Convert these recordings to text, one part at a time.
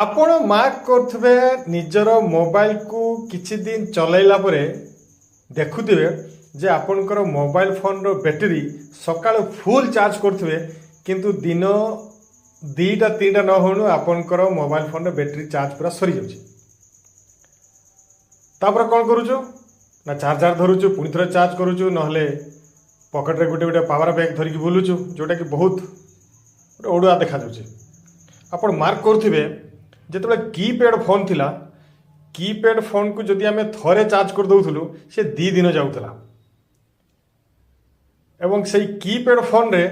ଆପଣ ମାର୍କ କରୁଥିବେ ନିଜର ମୋବାଇଲକୁ କିଛି ଦିନ ଚଲାଇଲା ପରେ ଦେଖୁଥିବେ ଯେ ଆପଣଙ୍କର ମୋବାଇଲ ଫୋନର ବ୍ୟାଟେରୀ ସକାଳୁ ଫୁଲ୍ ଚାର୍ଜ କରୁଥିବେ କିନ୍ତୁ ଦିନ 2ଟା 3ଟା ନ ହେଉଣୁ ଆପଣଙ୍କର ମୋବାଇଲ ଫୋନର ବ୍ୟାଟେରୀ ଚାର୍ଜ ପୁରା ସରିଯାଉଛି। ତାପରେ କ'ଣ କରୁଛୁ ନା ଚାର୍ଜର ଧରୁଛୁ, ପୁଣି ଥରେ ଚାର୍ଜ କରୁଛୁ, ନହେଲେ ପକେଟରେ ଗୋଟେ ଗୋଟେ ପାୱାର ବ୍ୟାଙ୍କ ଧରିକି ବୁଲୁଛୁ, ଯେଉଁଟାକି ବହୁତ ଗୋଟେ ଅଡ଼ୁଆ ଦେଖାଯାଉଛି। ଆପଣ ମାର୍କ କରୁଥିବେ ଯେତେବେଳେ କିପ୍ୟାଡ଼ ଫୋନ୍ ଥିଲା, କିପ୍ୟାଡ଼ ଫୋନ୍କୁ ଯଦି ଆମେ ଥରେ ଚାର୍ଜ କରିଦେଉଥିଲୁ ସେ 2 ଦିନ ଯାଉଥିଲା ଏବଂ ସେଇ କିପ୍ୟାଡ଼ ଫୋନ୍ରେ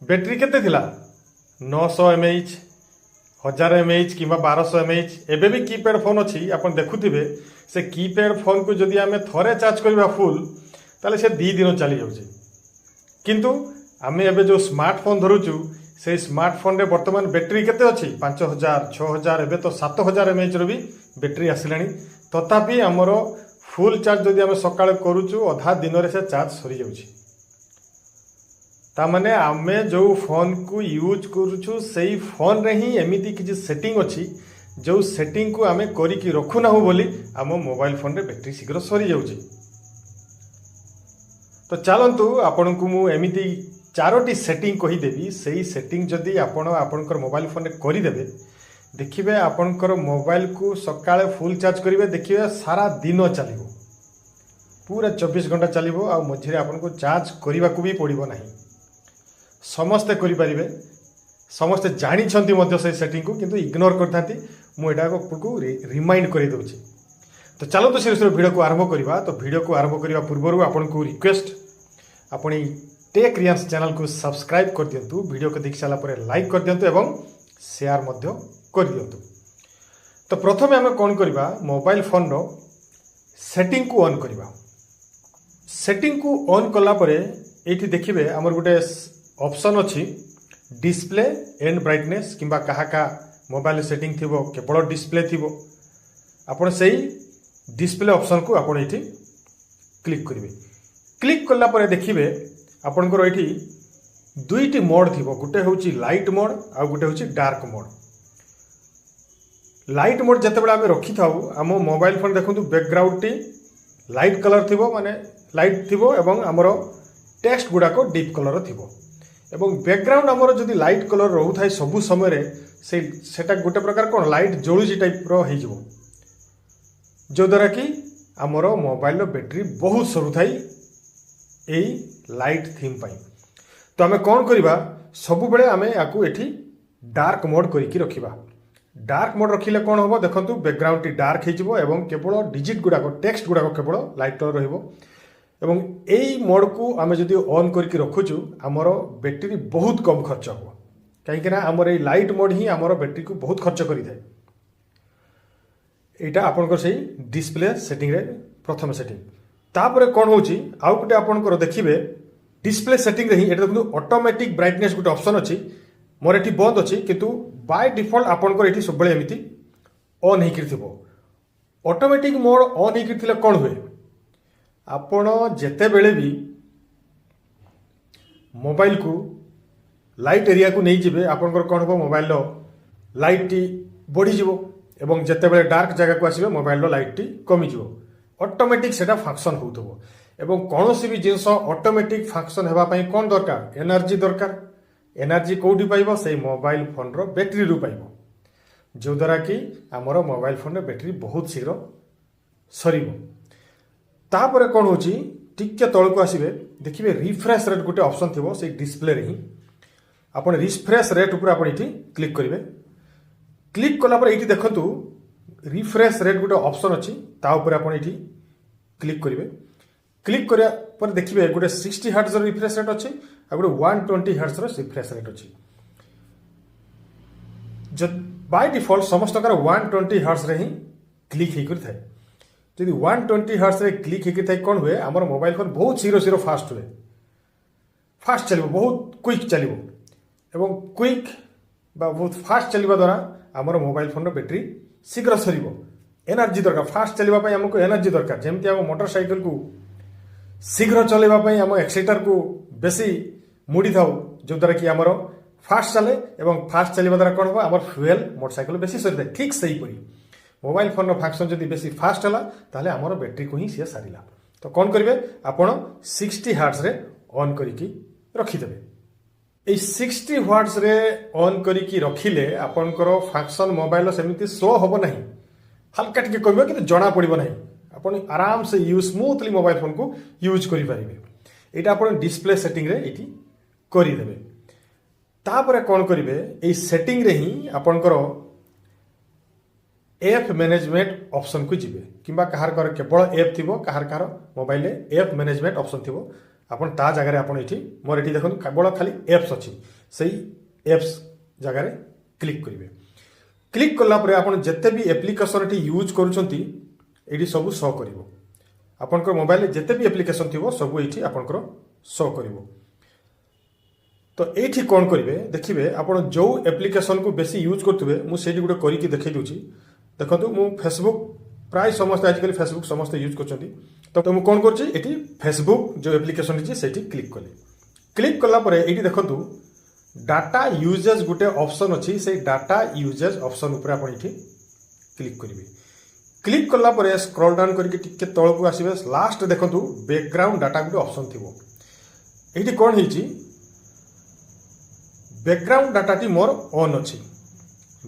ବ୍ୟାଟେରୀ କେତେ ଥିଲା 900 mAh, 1000 mAh କିମ୍ବା 1200 mAh। ଏବେ ବି କିପ୍ୟାଡ଼ ଫୋନ୍ ଅଛି, ଆପଣ ଦେଖୁଥିବେ ସେ କିପ୍ୟାଡ଼ ଫୋନ୍କୁ ଯଦି ଆମେ ଥରେ ଚାର୍ଜ କରିବା ଫୁଲ୍ ତାହେଲେ ସେ 2 ଦିନ ଚାଲିଯାଉଛି। କିନ୍ତୁ ଆମେ ଏବେ ଯେଉଁ ସ୍ମାର୍ଟଫୋନ୍ ଧରୁଛୁ সেই ସ୍ମାର୍ଟଫୋନ୍ରେ ବର୍ତ୍ତମାନ ବ୍ୟାଟେରୀ କେତେ ଅଛି 5000 6000 ଏବେ ତ 7000 mAhର ବି ବ୍ୟାଟେରୀ ଆସିଲାଣି। ତଥାପି ଆମର ଫୁଲ୍ ଚାର୍ଜ ଯଦି ଆମେ ସକାଳେ କରୁଛୁ ଅଧା ଦିନରେ ସେ ଚାର୍ଜ ସରିଯାଉଛି। ତାମାନେ ଆମେ ଯେଉଁ ଫୋନ୍କୁ ୟୁଜ୍ କରୁଛୁ ସେଇ ଫୋନ୍ରେ ହିଁ ଏମିତି କିଛି ସେଟିଂ ଅଛି ଯେଉଁ ସେଟିଂକୁ ଆମେ କରିକି ରଖୁନାହୁଁ ବୋଲି ଆମ ମୋବାଇଲ ଫୋନ୍ରେ ବ୍ୟାଟେରୀ ଶୀଘ୍ର ସରିଯାଉଛି। ତ ଚାଲନ୍ତୁ ଆପଣଙ୍କୁ ମୁଁ ଏମିତି 4ଟି ସେଟିଂ କହିଦେବି। ସେଇ ସେଟିଂ ଯଦି ଆପଣଙ୍କର ମୋବାଇଲ ଫୋନ୍ରେ କରିଦେବେ ଦେଖିବେ ଆପଣଙ୍କର ମୋବାଇଲକୁ ସକାଳେ ଫୁଲ୍ ଚାର୍ଜ କରିବେ, ଦେଖିବେ ସାରା ଦିନ ଚାଲିବ, ପୁରା 24 ଘଣ୍ଟା ଚାଲିବ ଆଉ ମଝିରେ ଆପଣଙ୍କୁ ଚାର୍ଜ କରିବାକୁ ବି ପଡ଼ିବ ନାହିଁ। ସମସ୍ତେ କରିପାରିବେ, ସମସ୍ତେ ଜାଣିଛନ୍ତି ମଧ୍ୟ ସେଇ ସେଟିଂକୁ କିନ୍ତୁ ଇଗ୍ନୋର କରିଥାନ୍ତି। ମୁଁ ଏଇଟା ଆପଣଙ୍କୁ ରିମାଇଣ୍ଡ କରିଦେଉଛି। ତ ଚାଲନ୍ତୁ ସେ ବିଷୟରେ ଭିଡ଼ିଓକୁ ଆରମ୍ଭ କରିବା। ତ ଭିଡ଼ିଓକୁ ଆରମ୍ଭ କରିବା ପୂର୍ବରୁ ଆପଣଙ୍କୁ ରିକ୍ୱେଷ୍ଟ, ଆପଣ टेक रियांस चैनल को सब्सक्राइब कर दिंतु, वीडियो को देख सारा लाइक कर दिंतु एवं शेयर मध्य कर दिंतु। तो प्रथम आम कौन करवा मोबाइल फोन रो सेटिंग को ऑन करवा। सेटिंग को ऑन कला परे एठी देखिबे हमर गुटे ऑप्शन अछि डिस्प्ले एंड ब्राइटनेस किंबा कहा का मोबाइल सेटिंग थिबो केवल डिस्प्ले थिबो, आपण सेही डिस्प्ले ऑप्शन को आपण एठी क्लिक करिवे। क्लिक कला परे देखिबे आपनकर एठी 2टी मोड थिबो, गुटे होची लाइट मोड आ गुटे होची डार्क मोड। लाइट मोड जते बेला हमें रखी थाउ आम मोबाइल फोन देखंतु बैकग्राउंड टी लाइट कलर थिबो, माने लाइट थिबो एवं हमर टेक्स्ट गुडा को डीप कलर थिबो एवं बैकग्राउंड हमर जदी लाइट कलर रहू थाए सब समय रे सेटा गुटे प्रकार कोन लाइट जळुजी टाइप रो हे जिवो, जो द्वारा कि हमर मोबाइल रो बैटरी बहुत सरू थाई एई लाइट थीम पाई। तो आमे कौन करिबा सबु बेले आमे याकू एठी डार्क मोड करिकी रखिबा। डार्क मोड रखिले कौन होबो देखंतु बैकग्राउंड टी डार्क हे जिवो एवं केवल डिजिट गुडा को टेक्स्ट गुडा को केवल लाइट कलर रहइबो एवं एई मोड को आमे जदी ऑन करिकी रखुचु हमर बैटरी बहुत कम खर्च हो, काहेकि ना हमर एई लाइट मोड ही हमर बैटरी को बहुत खर्च करि थाए। एटा आपनकर सही डिस्प्ले सेटिंग रे प्रथम सेटिंग। तापर कौन होची आउ गुटे आपनकर देखिबे डिस्प्ले सेटिंग रे ही एटा देखु ऑटोमेटिक ब्राइटनेस गुटे ऑप्शन अछि, मोर एठी बंद अछि किंतु बाय डिफॉल्ट आपनकर एठी सब बेले एमिति ऑन हे किथिबो। ऑटोमेटिक मोड ऑन हे किथिले कोन होय आपण जेते बेले भी मोबाइल को लाइट एरिया को नहीं जिबे आपनकर कोन हो मोबाइल रो लाइट टी बढ़ी जिवो एवं जेते बेले डार्क जगह को आसीबे मोबाइल रो लाइट टी कमी जिवो, ऑटोमेटिक सेटा फंक्शन होउथबो। एवं कौन सी भी जिनस ऑटोमेटिक फंक्शन हेबा पई कोन दरकार एनर्जी दरकार। एनर्जी कोठी पाइबो से मोबाइल फोन रो बैटरी रु पाइबो, जो द्वारा कि हमर मोबाइल फोन रो बैटरी बहुत शीघ्र सरीबो। तापर कोन होची टिके तळको आसीबे देखिबे रिफ्रेश रेट गुटे ऑप्शन थिबो से डिस्प्ले रे ही आपण रिफ्रेश रेट ऊपर आपण इठी क्लिक करिवे। क्लिक कला पर इठी देखंतु रिफ्रेश रेट गुटे ऑप्शन अछि, ता ऊपर आपण इठी क्लिक करिवे। क्लिक करिया पर देखिबे गुटे 60 हर्ट्ज रो रिफ्रेश रेट अछि आ गुटे 120 हर्ट्ज रो रिफ्रेश रेट अछि। जब बाय डिफॉल्ट समस्त कर 120 हर्ट्ज रे ही क्लिक हे कर थाए। जदि 120 हर्ट्ज रे क्लिक हे के थाए कोन हुए हमर मोबाइल फोन बहुत शीघ्र फास्ट हुए, फास्ट चलिबो, बहुत क्विक चलिबो एवं क्विक बा बहुत फास्ट चलिबा द्वारा हमर मोबाइल फोन रो बैटरी शीघ्र सरीबो। एनर्जी दरकार, फास्ट चलिबा पई हमको एनर्जी दरकार, जेमति हम मोटरसाइकिल को शीघ्र चलेबा पई हम एक्सीटर को बेसी मुड़ी थाउ, जो द्वारा कि हमर फास्ट चले और फास्ट चलवा द्वारा कौन हम आम फ्यूएल मोटरसाइकेल बेसी सरी ठीक से हीपरी मोबाइल फोन फंक्शन जब बेसी फास्ट है ताहले आमर बैटेरी को ही सी सारा तो कौन करेंगे आपण 60 हार्ट्ज रे ऑन करके रखिदेवे এই 60 ওয়াट्स रे ऑन करिकी रखिले आपनकर फंक्शन मोबाइल सेमिति शो हबो नहीं हल्का टिके कहबो कि जना पड़िबो नहीं आपण आराम से यूज स्मूथली मोबाइल फोन को यूज करि परिबे एटा आपण डिस्प्ले सेटिंग रे एटी करि देबे तापरे कोन करिवे एई सेटिंग रे ही आपनकर एप मैनेजमेंट ऑप्शन को जिबे किबा कहार कर केवल एप थिबो कहार कहार मोबाइल रे एप मैनेजमेंट ऑप्शन थिबो आपन ता जगह आपन एठी मोर एठी देखन केवल खाली एप्स अछि सही एप्स जगह क्लिक करिवे क्लिक कला परे आपन जत्ते भी एप्लीकेशन एठी यूज करूछंती एठी सब शो करिवो आपनकर मोबाइल जत्ते भी एप्लीकेशन थिबो सब एठी आपनकर शो करिवो तो एठी कोन करिवे देखिबे आपन जो एप्लीकेशन को बेसी यूज करथुबे मु सेठी गुटे करिकि देखै दोछि देखंतु मु फेसबुक प्राय समस्त आजकल फेसबुक समस्त यूज करछंती तो मुझे कौन कर फेसबुक जो एप्लिकेशन रही से क्लिक कली क्लिक कला परे एटी देखंतु डाटा यूजेज गोटे ऑप्शन अच्छी से डाटा यूजेज ऑप्शन ऊपर आप क्लिक करेंगे क्लिक कला परे स्क्रॉल डाउन करके टिके तल को आसबे लास्ट देखंतु बैकग्राउंड डाटा गोटे ऑप्शन थिबो एटी कौन होईची बैकग्राउंड डाटाटी मोर ऑन अच्छी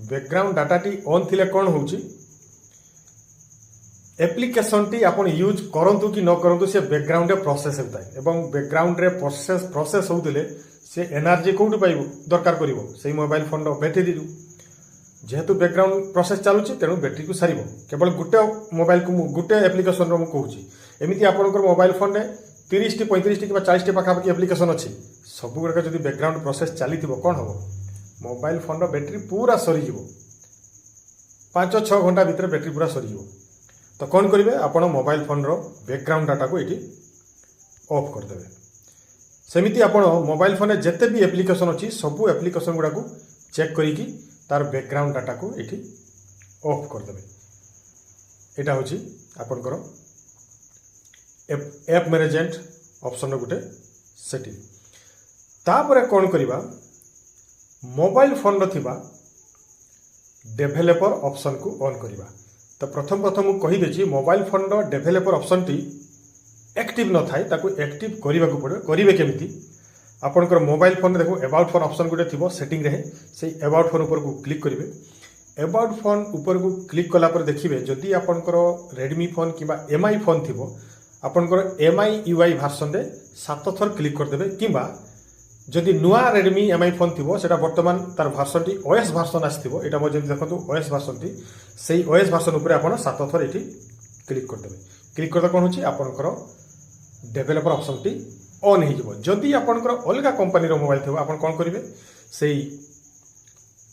बैकग्राउंड डाटाटी ऑन थिले कौन होची एप्लिकेशन टी आपण यूज करंतु कि न करंतु से बैकग्राउंड रे प्रोसेस होता है एवं बैकग्राउंड रे प्रोसेस होउतले से एनर्जी कोउट पाइबो दरकार करिवो सेही मोबाइल फोन रो बैटरी दिजु जेहेतु बैकग्राउंड प्रोसेस चालुची तेणु बैटरी को सारिबो केवल गुटे मोबाइल को गुटे एप्लिकेशन रो मु कहूची एमिति आपनकर मोबाइल फोन रे 30 टी 35 टी कि 40 टी पाखा एप्लिकेशन अछि सब गुडका जदी बैकग्राउंड प्रोसेस चलीथिबो कोन हबो मोबाइल फोन रो बैटरी पूरा सरी जिवो 5-6 घंटा भीतर बैटरी पूरा सरी जिवो तो कौन करेंगे आप मोबाइल फोन रो बैकग्राउंड डाटा को ये ऑफ करदे सेमिति आप मोबाइल फोन जिते भी एप्लिकेशन अच्छी सब एप्लिकेशन गुड़ा को चेक करी तार बैकग्राउंड डाटा को ये ऑफ करदे यहाँ हूँ आपणकर एप मैनेजमेंट ऑप्शन गोटे सेटिंग तापर कौन करवा मोबाइल फोन रो थिबा डेभेलपर ऑप्शन को ऑन करवा तो प्रथम कहीदे मोबाइल फोन रो डेभेलपर ऑप्शन टी एक्टिव न थाए ताको एक्टिव करने को पड़े करेंगे केमिति आपनकर मोबाइल फोन देखो अबाउट फोन ऑप्शन गोटे थी सेटिंग रहे से अबाउट फोन ऊपर को क्लिक करेंगे अबाउट फोन ऊपर को क्लिक कला पर देखिए जदि आपनकर रेडमी फोन किंबा एमआई फोन थी आपनकर एमआई यूआई वर्जन रे 7 थर क्लिक करदेवे किंबा जदि नुआ रेडमी एमआई फोन थी सेटा वर्तमान तार भार्सन टी ओएस भार्सन आसो यहाँ मोदी देखो ओएस भार्सन टी से ओएस भार्सन उपर आप 7 थर ये क्लिक करदे क्लिक करदे कौन हो आपनकर डेभेलपर ऑप्शन टी ऑन हो जदि आपनकर अलग कंपनी मोबाइल थी आप कौन करेंगे से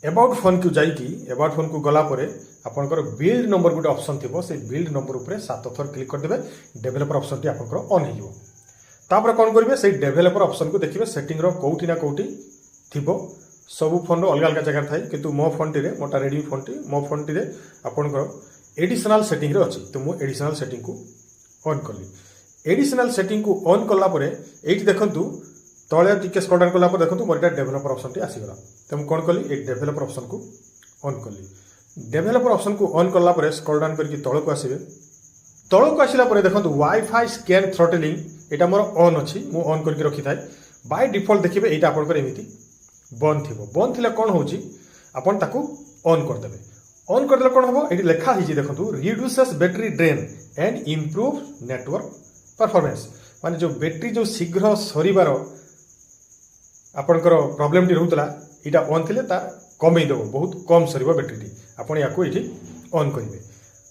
अबाउट फोन को जाइकी अबाउट फोन को गला परे आपनकर बिल्ड नंबर गोटे ऑप्शन थी से बिल्ड नंबर उपर 7 थर क्लिक करदे डेभेलपर ऑप्शन टी आपनकर ऑन हो तापर कौन करेंगे से डेभेलपर ऑप्शन को देखिए सेटिंग रो कोठी ना कोठी थिबो सब फोन रो अलग अलग जगह थाए किंतु मो फोन टी रे मोटा रेडमी फोन टी मो फोन टी रे आपनकर एडिशनल सेटिंग रे अछि तो मु एडिशनल सेटिंग को ऑन करली एडिशनल सेटिंग को ऑन कला परे एठी देखंतु तळे टिके स्क्रॉल डाउन कला पर देखंतु मोर डेभेलपर ऑप्शन टी आसीगला तो मु कोन करली एक डेभेलपर ऑप्शन को ऑन करली डेभेलपर ऑप्शन को ऑन कला परे स्क्रॉल डाउन करके तळ को आसीबे तळ को आसिला परे देखंतु wifi scan throttling Etah more on अछि मु ऑन करके रखि थाए बाय डिफॉल्ट देखिबे एटा आपनकर एमिति बंद थिबो बंद थिले कोन होची आपन ताकू ऑन कर देबे ऑन कर देले कोन होबो एटी लेखा हिची देखंतु reduces battery drain and improve network performance माने जो बैटरी जो शीघ्र सरीबार आपनकर प्रॉब्लम टी रहउतला एटा ऑन थिले ता कमै देबो बहुत कम सरीबो बैटरी टी आपन याकू एटी ऑन करिवे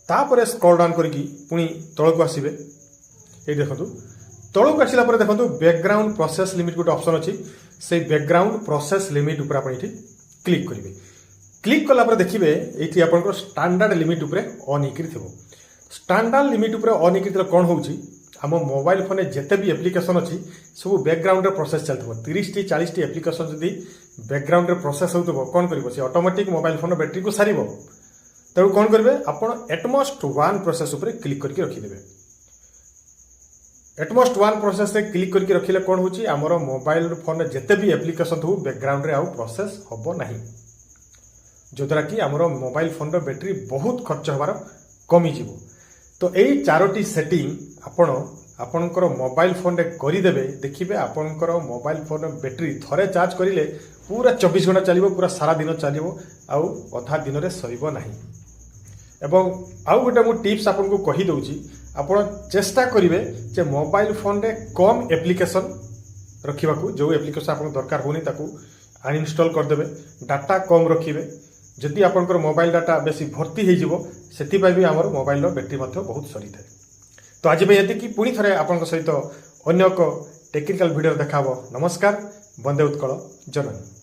तापर स्क्रॉल डाउन करके पुनी तळ को आसीबे ए देखंतु तळ को आसिला पर देखंतु बैकग्राउंड प्रोसेस लिमिट गोटे ऑप्शन अछि से बैकग्राउंड प्रोसेस लिमिट ऊपर आपण एठी क्लिक करिवे क्लिक कला पर देखिबे एठी आपनकर स्टैंडर्ड लिमिट ऊपर ऑन हिकरि थिबो स्टैंडर्ड लिमिट ऊपर ऑन हिकरि थिले कोन होउची हम मोबाइल फोन जिते भी एप्लिकेशन अच्छी सब बैकग्राउंड रे प्रोसेस चलथबो 30 टी 40 टी एप्लिकेशन जदी बैकग्राउंड रे प्रोसेस होतबो कोन करबो से ऑटोमेटिक मोबाइल फोन बैटरी को सारिबो तेणु कौन करेंगे आप एटमोस्ट 1 प्रोसेस उपर क्लिक करके रखिदेवे एटमोस्ट वन प्रोसेस रे क्लिक करके रखिले कौन होची हमर मोबाइल फोन जेते भी एप्लिकेशन हो बैकग्राउंड रे आउ प्रोसेस हबो नाही जो द्वारा कि हमर मोबाइल फोन रो बैटरी बहुत खर्च हबार कमी जीवो। तो एई चारोटी सेटिंग आपणकर मोबाइल फोन रे करिदेबे देखिबे आपणकर मोबाइल फोन बैटरी थरे चार्ज करिले पूरा 24 घंटा चलिबो पूरा सारा दिन चलिबो आउ अधा दिन रे सरिबो नाही। एवं आउ गोटे मु टिप्स आपनको कहि दउची आपण चेष्टा करिवे जे मोबाइल फोन रे कम एप्लिकेशन रखिबाकू जो एप्लिकेशन आपन दरकार होनी ताकू अनइंस्टॉल कर देबे डाटा कम रखिबे जदि आपनकर मोबाइल डाटा बेसी भर्ती हो जिवो सेति पय भी हमर मोबाइल रो बैटरी मध्ये बहुत सरी थाए। तो आज भी यदि कि पुणी थरे आपन सहित अन्य एक टेक्निकल वीडियो देखाबो। नमस्कार, वंदे उत्कल जननी।